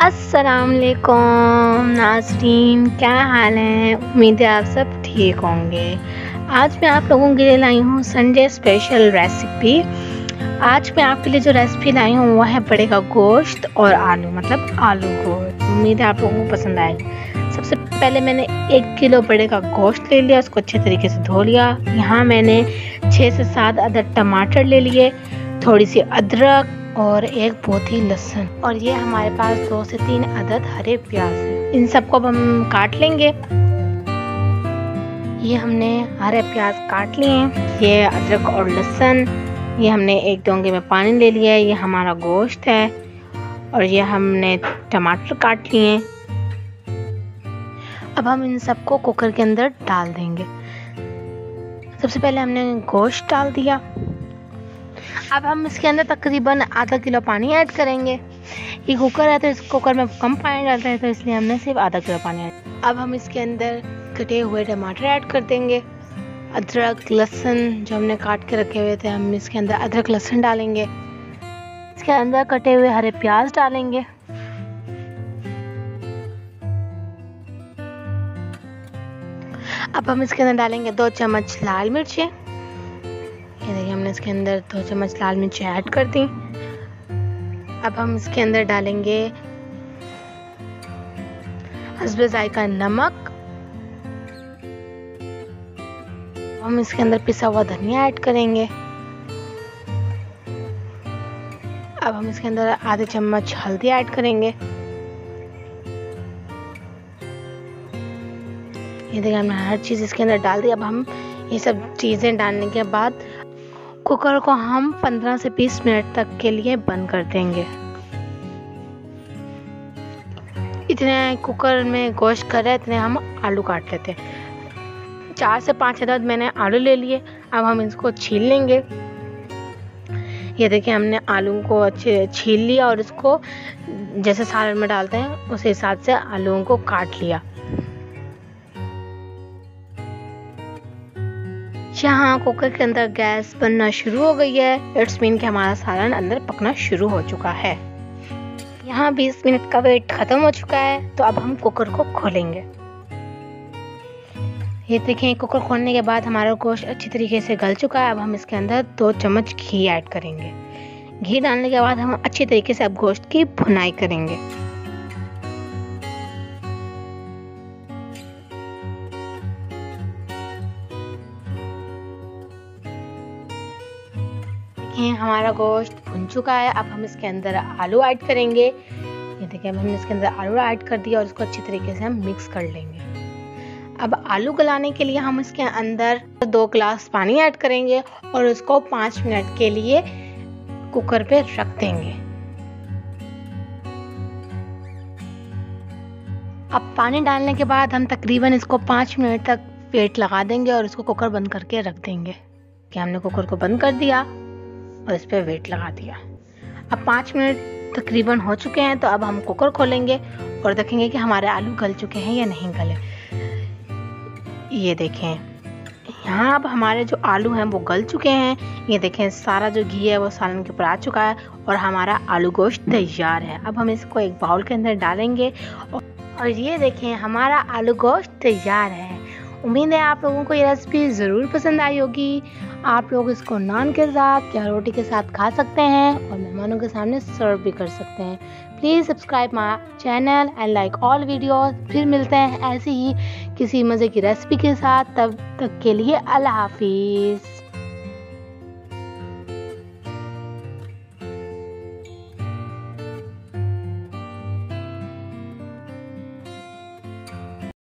अस्सलाम वालेकुम नाज़रीन, क्या हाल है। उम्मीद है आप सब ठीक होंगे। आज मैं आप लोगों के लिए लाई हूँ संडे स्पेशल रेसिपी। आज मैं आपके लिए जो रेसिपी लाई हूँ वो है बड़े का गोश्त और आलू, मतलब आलू गोश्त। उम्मीद है आप लोगों को पसंद आएगा। सबसे पहले मैंने 1 किलो बड़े का गोश्त ले लिया, उसको अच्छे तरीके से धो लिया। यहाँ मैंने 6 से 7 अदद टमाटर ले लिए, थोड़ी सी अदरक और एक पोथी लहसुन, और ये हमारे पास 2 से 3 अदद हरे प्याज है। इन सबको अब हम काट लेंगे। ये हमने हरे प्याज काट लिए हैं, ये अदरक और लहसुन, ये हमने एक डोंगे में पानी ले लिया है, ये हमारा गोश्त है, और ये हमने टमाटर काट लिए हैं। अब हम इन सबको कुकर के अंदर डाल देंगे। सबसे पहले हमने गोश्त डाल दिया। अब हम इसके अंदर तकरीबन आधा किलो पानी ऐड करेंगे। ये कुकर है तो इस कुकर में कम पानी डालते हैं, तो इसलिए हमने सिर्फ आधा किलो पानी ऐड। अब हम इसके अंदर कटे हुए टमाटर ऐड कर देंगे। अदरक लहसुन जो हमने काट के रखे हुए थे, हम इसके अंदर अदरक लहसुन डालेंगे। इसके अंदर कटे हुए हरे प्याज डालेंगे। अब हम इसके अंदर डालेंगे 2 चम्मच लाल मिर्चें। ये देखिए हमने इसके अंदर 2 चम्मच लाल मिर्च ऐड कर दी। अब हम इसके अंदर डालेंगे हस्बे जायका नमक। हम इसके अंदर पिसा हुआ धनिया ऐड करेंगे। अब हम इसके अंदर आधे चम्मच हल्दी ऐड करेंगे। ये देखिए हमने हर चीज़ इसके अंदर डाल दी। अब हम ये सब चीज़ें डालने के बाद कुकर को हम 15 से 20 मिनट तक के लिए बंद कर देंगे। इतने कुकर में गोश्त कर रहे हैं, इतने हम आलू काट लेते हैं। 4 से 5 अदद मैंने आलू ले लिए। अब हम इसको छील लेंगे। ये देखिए हमने आलू को अच्छे छील लिया और इसको जैसे सालन में डालते हैं उस हिसाब से आलूओं को काट लिया। यहाँ कुकर के अंदर गैस बनना शुरू हो गई है। इट्स मीन कि हमारा सालन अंदर पकना शुरू हो चुका है। यहाँ 20 मिनट का वेट खत्म हो चुका है, तो अब हम कुकर को खोलेंगे। ये देखें कुकर खोलने के बाद हमारा गोश्त अच्छी तरीके से गल चुका है। अब हम इसके अंदर 2 चम्मच घी ऐड करेंगे। घी डालने के बाद हम अच्छी तरीके से अब गोश्त की भुनाई करेंगे। हमारा गोश्त भुन चुका है। अब हम इसके अंदर आलू ऐड करेंगे। ये देखिए हमने इसके अंदर आलू ऐड कर दिया और इसको अच्छी तरीके से हम मिक्स कर लेंगे। अब आलू गलाने के लिए हम इसके अंदर 2 गिलास पानी ऐड करेंगे और उसको 5 मिनट के लिए कुकर पे रख देंगे। अब पानी डालने के बाद हम तकरीबन इसको 5 मिनट तक वेट लगा देंगे और इसको कुकर बंद करके रख देंगे। कि हमने कुकर को बंद कर दिया और इस पर वेट लगा दिया। अब 5 मिनट तकरीबन हो चुके हैं, तो अब हम कुकर खोलेंगे और देखेंगे कि हमारे आलू गल चुके हैं या नहीं गले। ये देखें यहाँ अब हमारे जो आलू हैं वो गल चुके हैं। ये देखें सारा जो घी है वो सालन के ऊपर आ चुका है और हमारा आलू गोश्त तैयार है। अब हम इसको एक बाउल के अंदर डालेंगे और ये देखें हमारा आलू गोश्त तैयार है। उम्मीद है आप लोगों को ये रेसिपी ज़रूर पसंद आई होगी। आप लोग इसको नान के साथ या रोटी के साथ खा सकते हैं और मेहमानों के सामने सर्व भी कर सकते हैं। Please subscribe my channel and like all videos. फिर मिलते हैं ऐसी ही किसी मज़े की रेसिपी के साथ। तब तक के लिए अल्लाह हाफिज़।